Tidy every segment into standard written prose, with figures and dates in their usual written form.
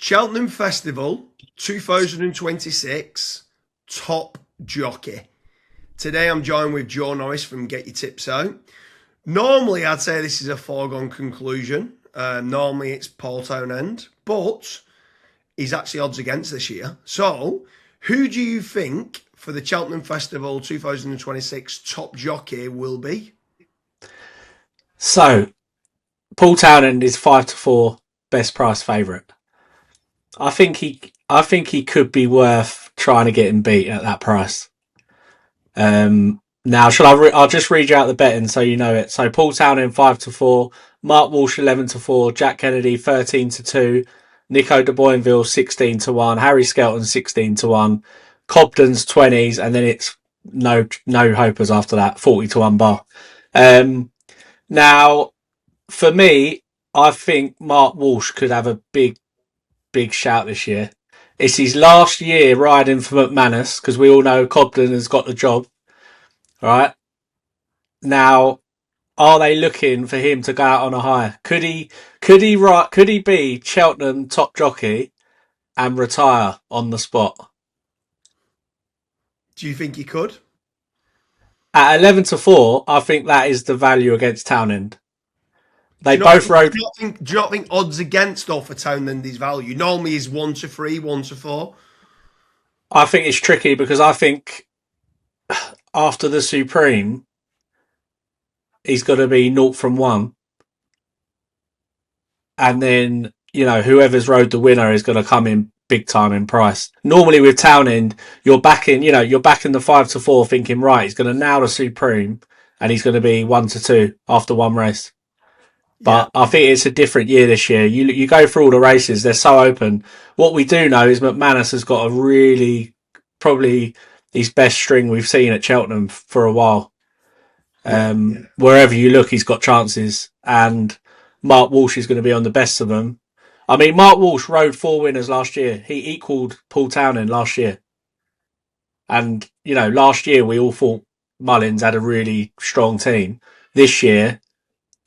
Cheltenham Festival 2026 top jockey. Today I'm joined with Joe Norris from Get Your Tips Out. Normally I'd say this is a foregone conclusion. Normally it's Paul Townend, but he's actually odds against this year. So who do you think for the Cheltenham Festival 2026 top jockey will be? So, Paul Townend is 5-4 best price favourite. I think he could be worth trying to get him beat at that price. Now, I'll just read you out the betting so you know it. So, Paul Townend 5-4, Mark Walsh 11-4, Jack Kennedy 13-2, Nico de Boinville 16-1, Harry Skelton 16-1, Cobden's 20s, and then it's no hopers after that 40-1 bar. Now, for me, I think Mark Walsh could have a big shout this year. It's his last year riding for McManus because we all know Cobden has got the job. Right now, are they looking for him to go out on a high? Could he be Cheltenham top jockey and retire on the spot? Do you think he could? At 11-4, I think that is the value against Townend. They both rode. Do you not think odds against though for Townend is value? Normally he's 1-3, 1-4. I think it's tricky because I think after the Supreme, he's got to be 0-1. And then, whoever's rode the winner is going to come in big time in price. Normally with Townend, you're backing the 5-4 thinking, right, he's going to nail the Supreme and he's going to be 1-2 after one race. But yeah. I think it's a different year this year. You go through all the races, they're so open. What we do know is McManus has got a really, probably his best string we've seen at Cheltenham for a while. Wherever you look, he's got chances. And Mark Walsh is going to be on the best of them. I mean, Mark Walsh rode 4 winners last year. He equalled Paul Townend last year. And, last year we all thought Mullins had a really strong team. This year,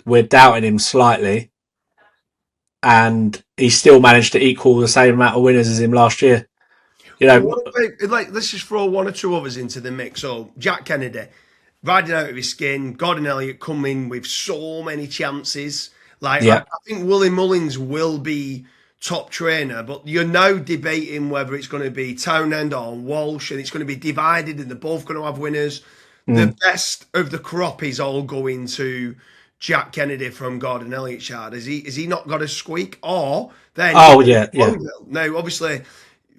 we're doubting him slightly. And he still managed to equal the same amount of winners as him last year. Let's just throw one or two others into the mix. So, Jack Kennedy, riding out of his skin. Gordon Elliott coming with so many chances. I think Willie Mullins will be top trainer, but you're now debating whether it's going to be Townend or Walsh, and it's going to be divided, and they're both going to have winners. The best of the crop is all going to Jack Kennedy from Gordon Elliott's yard. Has he not got a squeak? Or then Now, obviously,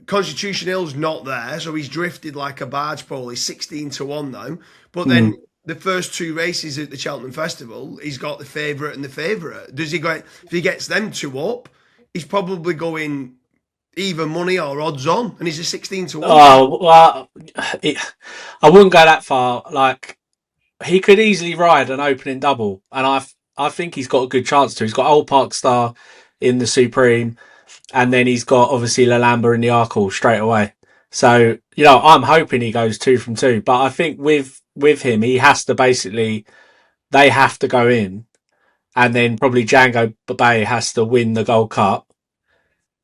Constitution Hill's not there, so he's drifted like a barge pole. He's 16-1 now, but then. The first 2 races at the Cheltenham Festival, he's got the favourite and the favourite. Does he go? If he gets them 2 up, he's probably going even money or odds on, and he's a 16-1. Oh, well, I wouldn't go that far. He could easily ride an opening double, and I think he's got a good chance to. He's got Old Park Star in the Supreme, and then he's got obviously Lalamba in the Arkle straight away. So I'm hoping he goes 2 from 2, but I think with him, he has to they have to go in, and then probably Django Bay has to win the Gold Cup.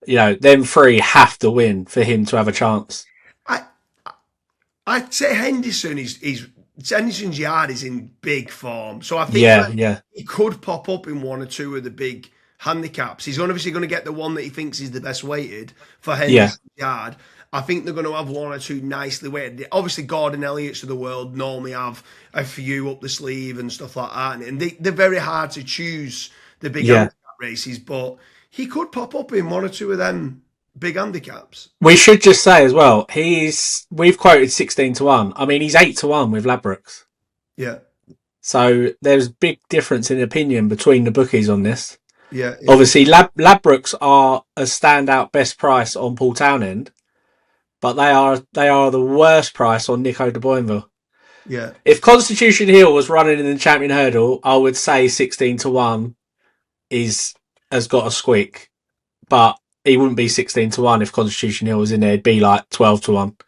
Them 3 have to win for him to have a chance. I'd say Henderson's yard is in big form, so I think he could pop up in 1 or 2 of the big handicaps. He's obviously going to get the one that he thinks is the best weighted for Henderson's yard. I think they're going to have 1 or 2 nicely weighted. Obviously, Gordon Elliott's of the world normally have a few up the sleeve and stuff like that. And they're very hard to choose the big handicap races, but he could pop up in 1 or 2 of them big handicaps. We should just say as well, we've quoted 16-1. I mean, he's 8-1 with Ladbrokes. Yeah. So there's big difference in opinion between the bookies on this. Yeah. Obviously, Ladbrokes are a standout best price on Paul Townend. But they are the worst price on Nico de Boinville. Yeah. If Constitution Hill was running in the Champion Hurdle, I would say 16-1 has got a squeak. But he wouldn't be 16-1 if Constitution Hill was in there. It'd be like 12-1.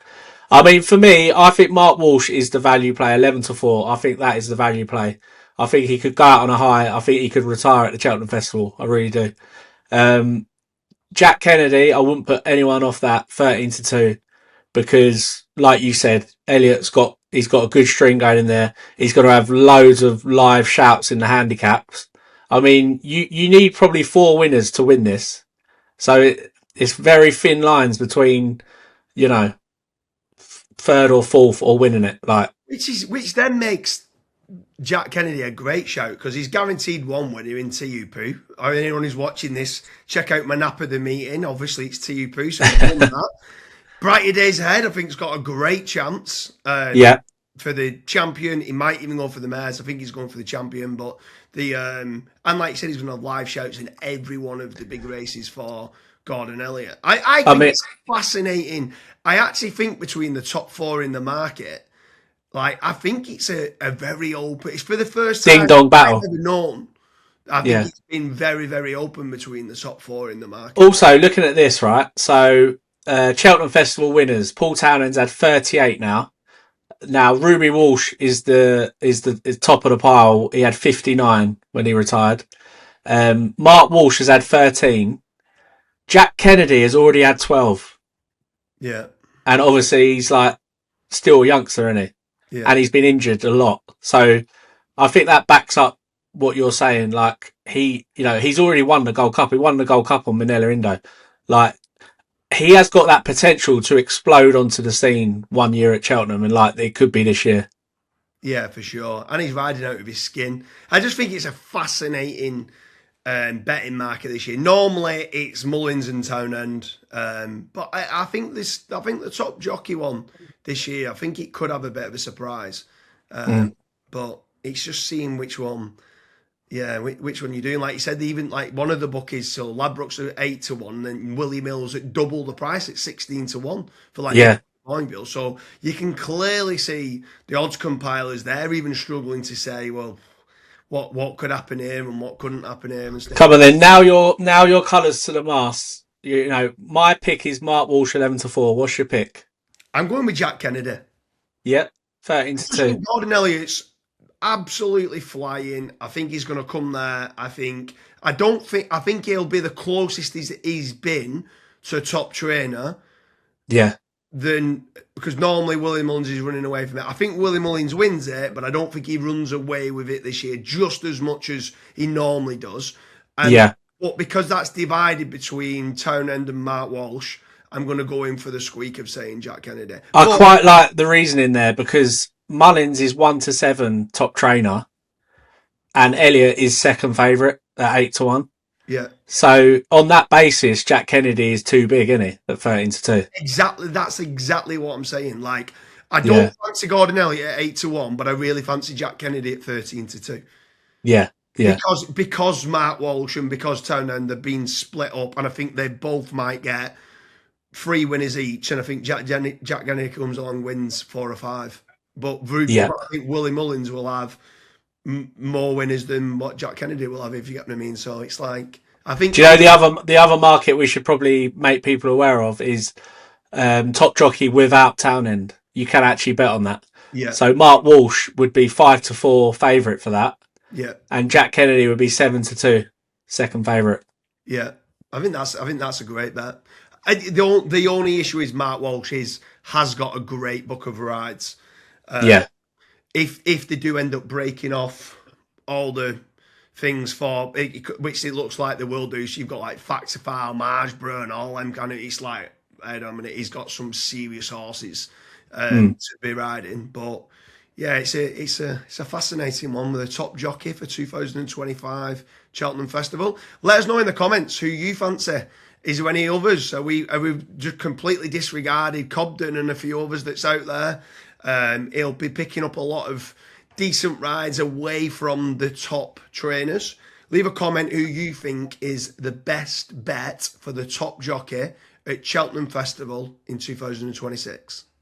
I mean, for me, I think Mark Walsh is the value play, 11-4. I think that is the value play. I think he could go out on a high. I think he could retire at the Cheltenham Festival. I really do. Jack Kennedy, I wouldn't put anyone off that 13-2 because, like you said, he's got a good string going in there. He's going to have loads of live shouts in the handicaps. I mean, you need probably 4 winners to win this, so it's very thin lines between, you know, third or fourth or winning it. Like, Which then makes Jack Kennedy a great shout because he's guaranteed one winner in TUPU. Or anyone who's watching this, check out my nap of the meeting. Obviously, it's TUPU, so he's won that. Brighter days ahead. I think he's got a great chance. yeah, For the champion, he might even go for the mares. I think he's going for the champion, but and like you said, he's going to have live shouts in every one of the big races for Gordon Elliott. I think it's fascinating. I actually think between the top 4 in the market, like I think it's a very open. It's for the first time ding dong battle. I've ever known. I think it's been very, very open between the top 4 in the market. Also, looking at this, right? So, Cheltenham Festival winners. Paul Townend's had 38 now. Now, Ruby Walsh is the top of the pile. He had 59 when he retired. Mark Walsh has had 13. Jack Kennedy has already had 12. Yeah. And obviously he's like still a youngster, isn't he? Yeah. And he's been injured a lot. So I think that backs up what you're saying. Like he's already won the Gold Cup. He won the Gold Cup on Manila Indo. Like, he has got that potential to explode onto the scene one year at Cheltenham, and like it could be this year. Yeah, for sure. And he's riding out of his skin. I just think it's a fascinating betting market this year. Normally it's Mullins and Townend, but I think the top jockey one this year, I think it could have a bit of a surprise. But it's just seeing which one. Yeah, which one you're doing? Like you said, even like one of the bookies, so Ladbrokes are 8-1, and Willie Mills at double the price at 16-1 for like point bill. So you can clearly see the odds compilers there even struggling to say, well, what could happen here and what couldn't happen here and stuff. Come on then, now your colours to the mast. You know, my pick is Mark Walsh 11-4. What's your pick? I'm going with Jack Kennedy. Yep, 13-2. Gordon Elliott's absolutely flying. I think he's going to come there. I think he'll be the closest he's been to a top trainer. Yeah. Because normally Willie Mullins is running away from it. I think Willie Mullins wins it, but I don't think he runs away with it this year just as much as he normally does. But because that's divided between Townend and Mark Walsh, I'm going to go in for the squeak of saying Jack Kennedy. I quite like the reasoning there because Mullins is 1-7 top trainer, and Elliott is second favourite at 8-1. Yeah. So on that basis, Jack Kennedy is too big, isn't he? At 13-2. Exactly. That's exactly what I'm saying. Like, I don't fancy Gordon Elliott at 8-1, but I really fancy Jack Kennedy at 13-2. Yeah. Yeah. Because Mark Walsh and because Townend have been split up, and I think they both might get 3 winners each, and I think Jack Kennedy comes along, wins 4 or 5. But I think Willie Mullins will have more winners than what Jack Kennedy will have, if you get what I mean. So it's like, I think. Do you know the other market we should probably make people aware of is top jockey without Townend? You can actually bet on that. Yeah. So Mark Walsh would be 5-4 favourite for that. Yeah. And Jack Kennedy would be 7-2 second favourite. Yeah. I think that's a great bet. The only issue is Mark Walsh has got a great book of rides. If they do end up breaking off all the things for which it looks like they will do, so you've got like Factifile, Margeborough, and all them kind of. It's like, I don't know, he's got some serious horses to be riding. But yeah, it's a fascinating one with a top jockey for 2025 Cheltenham Festival. Let us know in the comments who you fancy. Is there any others? Are we just completely disregarded Cobden and a few others that's out there? He'll be picking up a lot of decent rides away from the top trainers. Leave a comment who you think is the best bet for the top jockey at Cheltenham Festival in 2026.